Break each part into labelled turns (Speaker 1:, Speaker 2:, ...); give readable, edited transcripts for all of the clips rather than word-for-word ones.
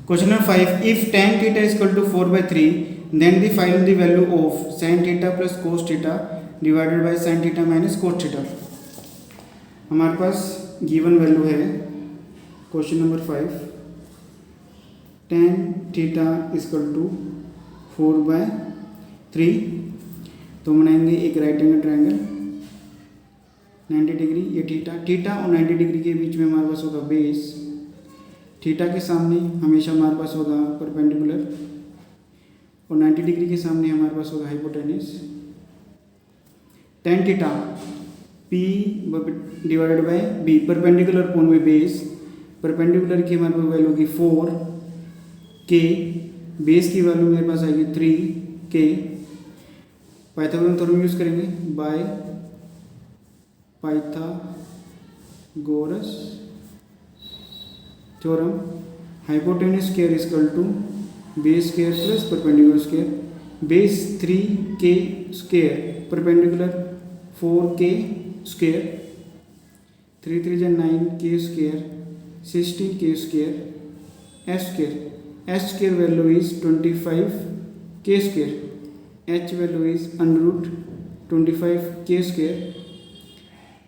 Speaker 1: Question number 5, if tan theta is equal to 4/3 then the find the value of sin theta plus cos theta divided by sin theta minus cos theta। हमारे पास given value है question number 5, tan theta is equal to 4/3। तो बनाएंगे एक right angle triangle 90 degree, ये theta और 90 degree के बीच में हमारे पास होगा बेस। थीटा के सामने हमेशा हमारे पास होगा परपेंडिकुलर और 90 डिग्री के सामने हमारे पास होगा hypotenuse. tan theta P divided by B, perpendicular कोण में बेस, परपेंडिकुलर की हमारे पास वैल्यू होगी 4K, बेस की वैल्यू मेरे पास आएगी 3K। पाइथागोरस थ्योरम यूज करेंगे by Pythagoras theorem. Hypotenuse square is equal to base square plus perpendicular square. Base 3K square, perpendicular 4K square, 3 3 जा 9K square, 16K square, H square. H square value is 25K square, H value is under 25K square.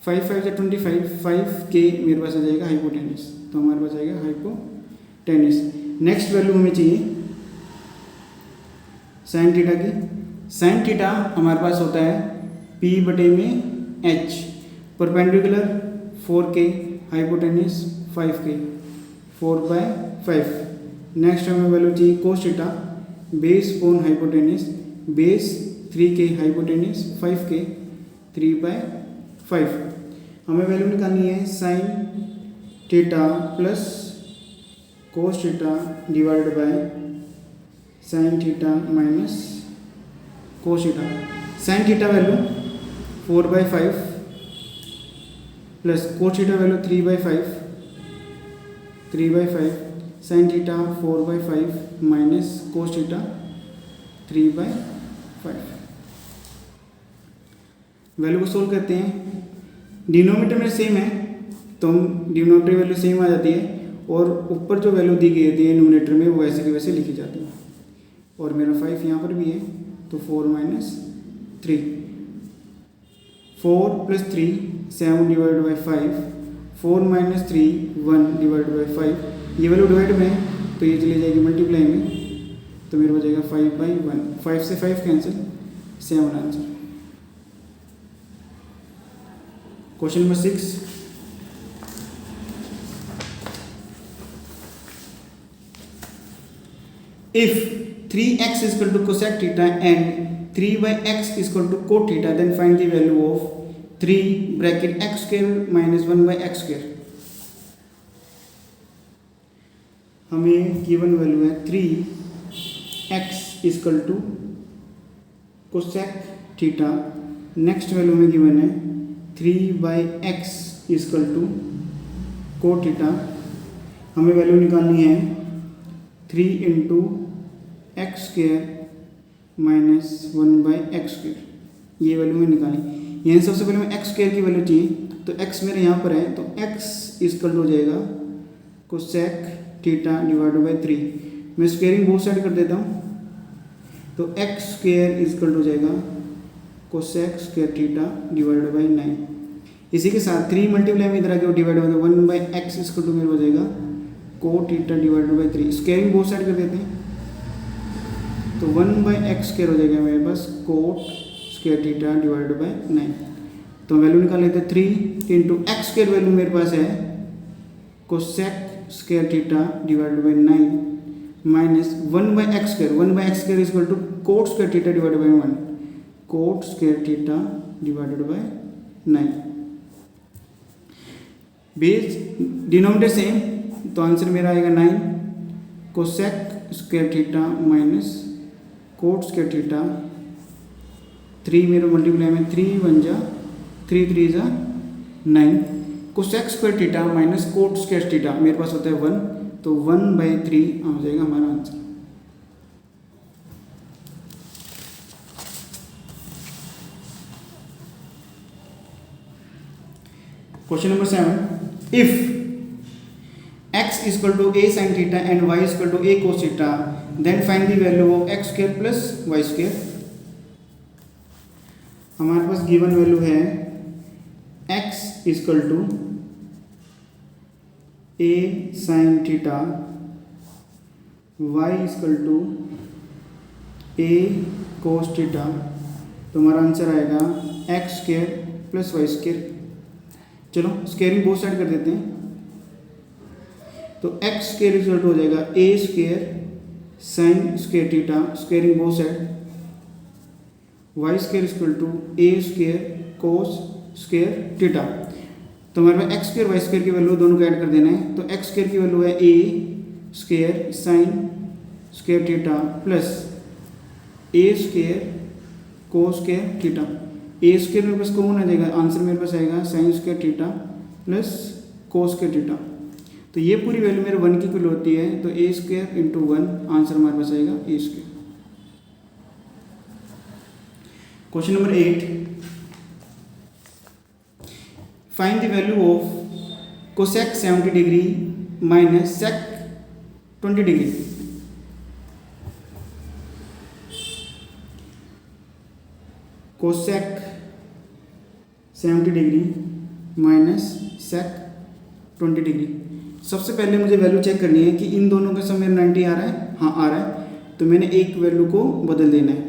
Speaker 1: 5 5 जा 25, 5K मेरे पास आ जाएगा hypotenuse. तो हमारे पास आएगा हाइपोटेन्यूस। नेक्स्ट वैल्यू हमें चाहिए साइन थीटा की। साइन थीटा हमारे पास होता है P बटे में H, perpendicular 4K, hypotenuse 5K, 4/5। Next हमें वैल्यू चाहिए cos theta, base upon hypotenuse, base 3K, hypotenuse 5K, 3/5। हमें वैल्यू निकालनी है sine theta plus cos theta divided by sine theta minus cos theta. Sine theta value 4/5 plus cos theta value 3/5, sine theta 4/5 minus cos theta 3/5। Value को solve करते हैं। Denominator में same है तो हम डिनोमिनेटर वैल्यू सेम आ जाती है और ऊपर जो वैल्यू दी गई है न्यूमरेटर में वो वैसे की वैसे लिखी जाती है। और मेरा 5 यहाँ पर भी है तो 4 - 3, 4 + 3 7 डिवाइड बाई 5, 4 - 3 1 डिवाइड बाई 5। ये वैल्यू डिवाइड में है तो ये चली जाएगी मल्टीप्लाई में, तो मेरे को जाएगा 5/1। 5 से 5 cancel, 7 answer. Question number 6, if 3x is equal to cosec theta and 3/x is equal to cot theta, then find the value of 3 bracket x square minus 1/x square। हमें गिवन वैल्यू है 3x is equal to cosec theta। Next value में given है 3/x is equal to cot theta। हमें value निकालनी है 3 × x square minus 1/x square. ये value में निकाली। यहाँ सबसे पहले मैं x स्क्वायर की वैल्यू चाहिए तो x मेरे यहाँ पर है तो x इक्वल हो जाएगा कोसेक थीटा डिवाइडेड बाई 3। मैं स्क्वायरिंग बोथ साइड कर देता हूँ तो x स्क्वायर इक्वल हो जाएगा cosec square theta divided by 9। इसी के साथ 3 मल्टीप्लाई में इधर आके डिवाइड हो 1/x इक्वल टू मेरे हो जाएगा cot theta divided by 3। Squaring both side कर देते हैं तो 1/x स्क्वायर हो जाएगा मेरे पास cot square theta divided by 9। तो वैल्यू निकाल लेते हैं 3 × x स्क्वायर वैल्यू मेरे पास है cosec square theta divided by 9 minus 1/x square. 1/x square equal to cot square theta divided by 1, cot square theta divided by 9। Base denominator same तो answer मेरा आएगा 9 cosec square theta minus cot square theta. 3 मेरे multiply में 3 1 जा 3 3 जा 9 cosec square theta minus cot square theta मेरे पास होता है 1 तो 1/3 आ जाएगा हमारा answer. Question number 7, if x is equal to a sin theta and y is equal to a cos theta, then find the value of x square plus y square. हमारे पास given value है x is equal to a sin theta, y is equal to a cos theta, तो हमारा answer आएगा x square plus y square. चलो squaring both side कर देते हैं. तो एक्स स्क्वायर रिजल्ट हो जाएगा a square sine square theta, squaring both side, y square equal to a square cos square theta. तो हमारे पास एक्स स्क्वायर वाई स्क्वायर की वैल्यू दोनों को ऐड कर देना है. तो एक्स स्क्वायर की वैल्यू है a square sine square theta plus a square cos square theta. A square मेरे पास कॉमन आ जाएगा, आंसर मेरे पास आएगा sine square theta plus cos square theta. तो ये पूरी वैल्यू मेरे 1 की कुल होती है. तो ए स्क्वायर इंटू 1, आंसर हमारे पास आएगा a square. Question number 8, find the value of cosec 70 degree minus sec 20 degree. Cosec 70 degree minus sec 20 degree. सबसे पहले मुझे वैल्यू चेक करनी है कि इन दोनों का सम 90 आ रहा है. हाँ आ रहा है. तो मैंने एक वैल्यू को बदल देना है.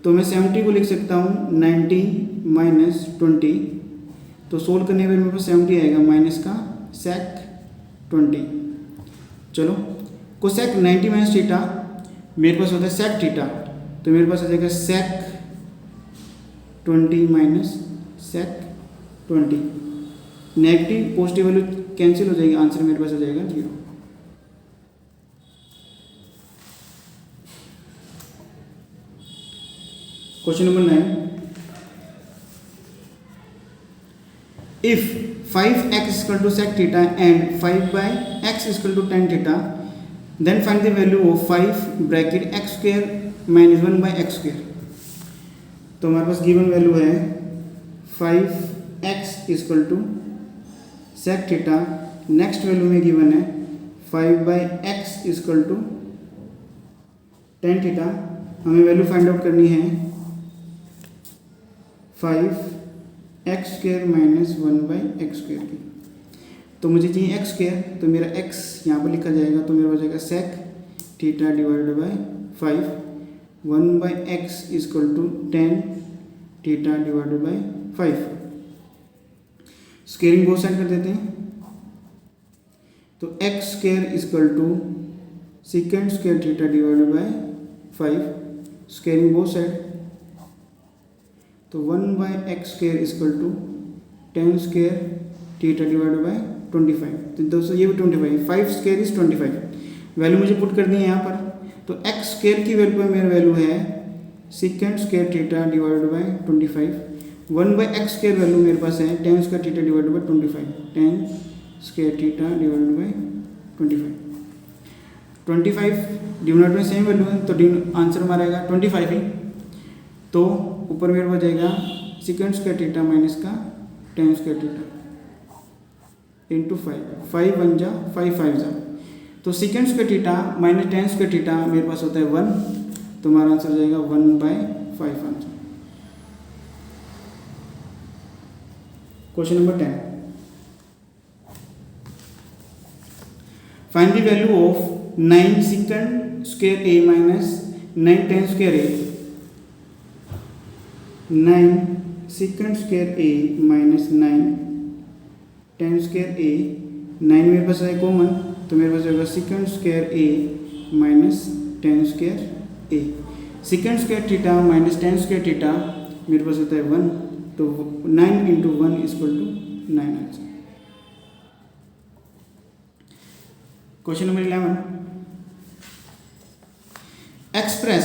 Speaker 1: तो मैं 70 को लिख सकता हूँ 90 माइनस 20. तो सोल्व करने में मेरे पास 70 आएगा माइनस का सेक 20. चलो कोसेक 90 माइनस थीटा मेरे पास होता है सेक थीटा. तो मेरे पास आ जाएगा sec 20 minus sec 20. Negative positive value cancel हो जाएगी, आंसर मेरे पास आ जाएगा 0. Question number 9, if 5x is equal to sec theta and 5 by x is equal to tan theta, then find the value of 5 bracket x square minus 1 by x square. तो हमारे पास given value है 5x is equal to sec theta. Next value में given है 5 by x is equal to tan theta. हमें value find out करनी है 5x square minus 1 by x square की. तो मुझे चाहिए एक्स स्क्वायर, तो मेरा x यहाँ पर लिखा जाएगा. तो मेरा हो जाएगा sec theta divided by 5. 1 by x is equal to tan theta divided by 5. Squaring both side कर देते हैं. तो x square is equal to second square theta divided by 5. Squaring both side. तो 1 by x square is equal to tan square theta divided by 25. तो दोस्तों ये भी 25. 5 square is 25. Value मुझे पुट करनी है यहाँ पर. तो एक्स स्क्वायर की वैल्यू पर मेरा वैल्यू है second square theta divided by 25. 1 by x square value मेरे पास है ten square theta divided by 25. Ten square theta divided by 25. 25 denominator में सेम वैल्यू है, तो आंसर हमारा आएगा 25 ही. तो ऊपर मेरे हो जाएगा सेकेंड स्क्वायर थीटा माइनस का टेन स्क्वायर थीटा इंटू 5. 5 1 जा 5 5 जा. तो second square theta minus tan square theta मेरे पास होता है 1. तो हमारा आंसर हो जाएगा 1 बाई 5 answer. Question number 10, find the value of 9 sec square A minus 9 tan square A. 9 sec square A minus 9 tan square A. 9 मेरे पास है कॉमन, तो मेरे पास होगा sec square A minus tan square A. Sec square theta minus tan square theta मेरे पास होता है 1. तो 9 into 1 is equal to 9 answer. Question number 11, express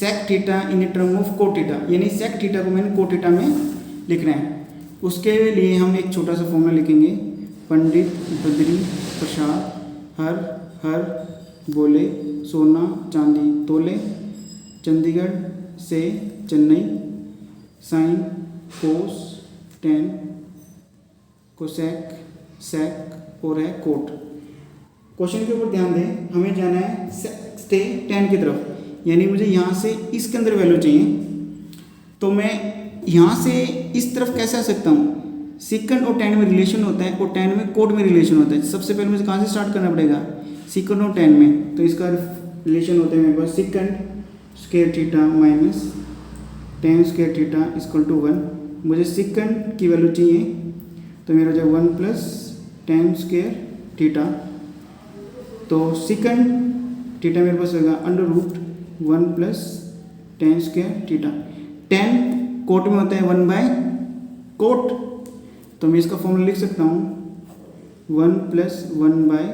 Speaker 1: sec theta in term of cot theta. यानी सेक थीटा को मैंने cot theta में लिखना है. उसके लिए हम एक छोटा सा फॉर्मूला लिखेंगे. पंडित बद्री प्रसाद हर हर बोले सोना चांदी तोले. चंडीगढ़ से Chennai. Sine cos tan cosec sec और है कोट. क्वेश्चन के ऊपर ध्यान दें, हमें जाना है स्टे टेन की तरफ, यानी मुझे यहाँ से इसके अंदर वैल्यू चाहिए। तो मैं यहाँ से इस तरफ कैसे आ सकता हूँ? सीकेंड और टेन में रिलेशन होता है और टेन में कोड में रिलेशन होता है। सबसे पहले मुझे कहाँ से स्टार्ट करना पड़ेगा? सीकेंड और टेन में। तो इसका रिलेशन होता है मेरे पास sec square theta minus tan square theta equal to 1। मुझे सीकेंड की वैल्यू चाहिए, तो मेरा जो 1 प्लस टेन स्क्वायर थीटा, तो सीकेंड थीटा मेरे पास होगा under root 1 plus tan square theta. Tan cot में होता है 1 बाय कोट, तो मैं इसका फॉर्मूला लिख सकता हूँ 1 plus 1 by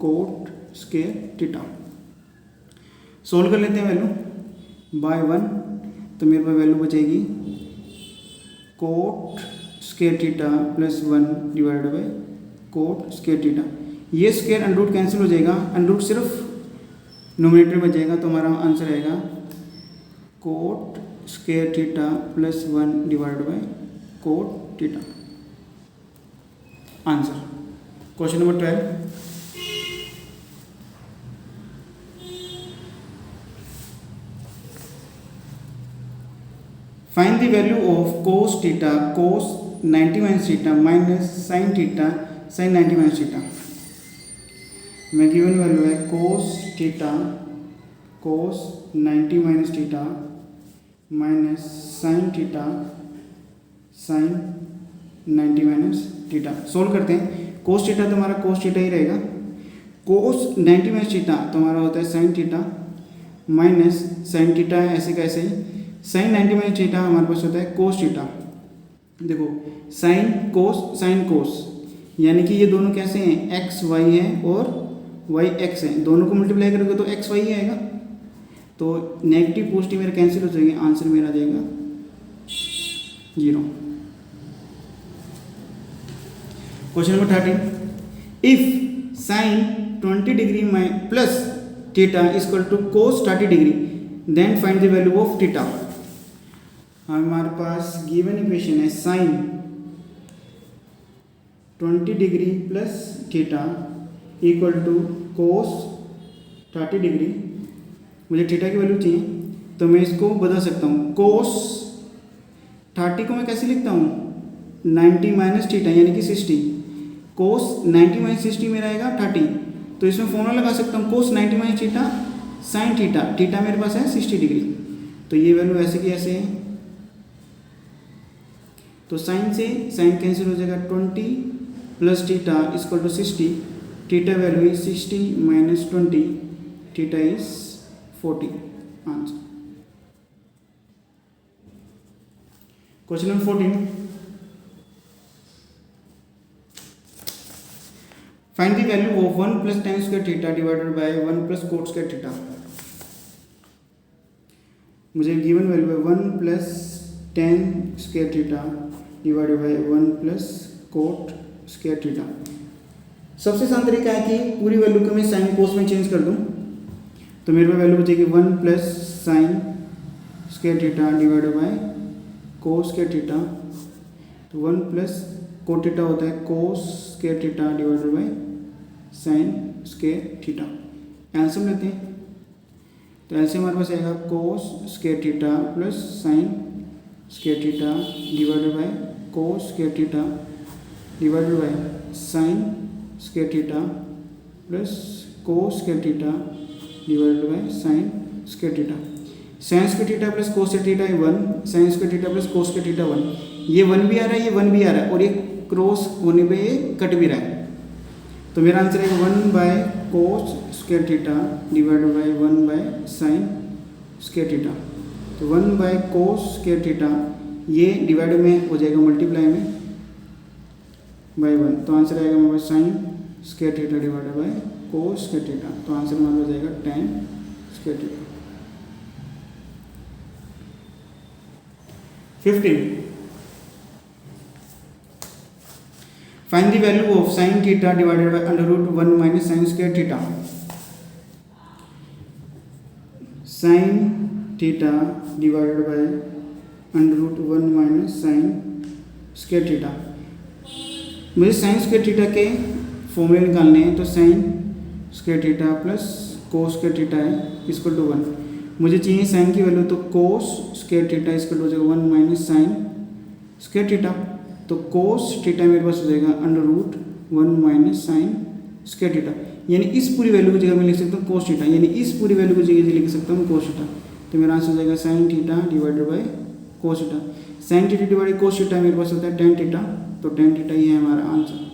Speaker 1: cot square theta. Solve कर लेते हैं वैल्यू बाय 1, तो मेरे पास वैल्यू बचेगी cot square theta plus 1 divided by cot square theta. ये स्क्वायर अंडर रूट कैंसिल हो जाएगा, अंडर रूट सिर्फ नोमिनेटर में बचेगा, तो हमारा आंसर आएगा coat square theta plus 1 divided by cot theta. Answer question number 12। Find the value of cos theta cos 90 minus theta minus sin theta sin 90 minus theta। मैं given value है cos theta cos 90 minus theta minus sin theta sin 90 minus theta। Solve करते हैं। cos theta तो हमारा cos theta ही रहेगा, cos 90 minus theta तो हमारा होता है sin theta minus sin theta ऐसे कैसे ही साइन 90 माइनस थीटा हमारे पास होता है कोस थीटा। देखो साइन कोस, यानी कि ये दोनों कैसे हैं? एक्स वाई है और वाई एक्स है, दोनों को मल्टीप्लाई करोगे तो एक्स वाई आएगा, तो नेगेटिव पॉजिटिव मेरा कैंसिल हो जाएंगे, आंसर मेरा आ जाएगा 0। Question number 13। If sine 20 degree plus theta equal to cos 30 degree then find the value of theta. हमारे पास गिवन इक्वेशन है sine 20 degree plus theta equal to cos 30 degree. मुझे थीटा की वैल्यू चाहिए, तो मैं इसको बदल सकता हूँ। कोस 30 को मैं कैसे लिखता हूँ? 90 माइनस थीटा यानी कि 60। कोस 90 माइनस 60 मेरा आएगा 30, तो इसमें फॉर्मूला लगा सकता हूँ कोस 90 minus theta sine theta. Theta मेरे पास है 60 डिग्री, तो ये वैल्यू ऐसे की ऐसे है, तो साइन से साइन कैंसिल हो जाएगा, 20 plus theta equal to 60। Theta value is 60 minus 20, theta is 40। Answer question number 14। Find the value of 1 plus tan square theta divided by 1 plus cot square theta. मुझे given value है 1 plus tan square theta divided by 1 plus cot square theta. सबसे आसान तरीका है कि पूरी value को मैं साइन कोस में चेंज कर दूं, तो मेरे पास वैल्यू बचेगी 1 plus sine square theta divided by cos square theta. तो 1 प्लस कोट थीटा होता है cos square theta divided by sine square theta. एल्सियम लेते हैं, तो एल्सियम हमारे पास आएगा cos square theta plus sine square theta divided by cos square theta divided by sine square theta plus cos square theta divided by sine square theta. Sine square theta plus cos square theta 1, sign square theta plus cos square theta 1। ये 1 भी आ रहा है, ये 1 भी आ रहा है, और ये क्रॉस होने पे ये कट भी रहा है, तो मेरा आंसर है 1 bye cos square theta divided by 1 bye sine square theta. तो 1 बाय कोस स्क्वायर थीटा ये डिवाइड में हो जाएगा मल्टीप्लाई में बाय 1, तो आंसर आएगा मेरे पास sine square theta divided by cos square theta, तो आंसर हमारा हो जाएगा tan square theta. 15। Find the value of sine theta divided by under root 1 minus sine square theta. Sine theta divided by under root 1 minus sine square theta. मुझे sine square theta के फॉर्मूले निकालने हैं, तो sine square theta plus cos square theta है इसको to 1। मुझे चाहिए साइन की वैल्यू, तो कोस स्क्वायर थीटा इसको हो जाएगा 1 माइनस साइन स्क्वायर थीटा। तो कोस थीटा मेरे पास हो जाएगा under root 1 minus sine square theta. यानी इस पूरी वैल्यू की जगह मैं लिख सकता हूँ कोस थीटा, यानी इस पूरी वैल्यू की जगह लिख सकता हूँ कोस थीटा। तो मेरा आंसर हो जाएगा sign theta divided by cos theta. Sine theta divided cos theta मेरे पास होता है टेन थीटा, तो टेन थीटा ये है हमारा आंसर।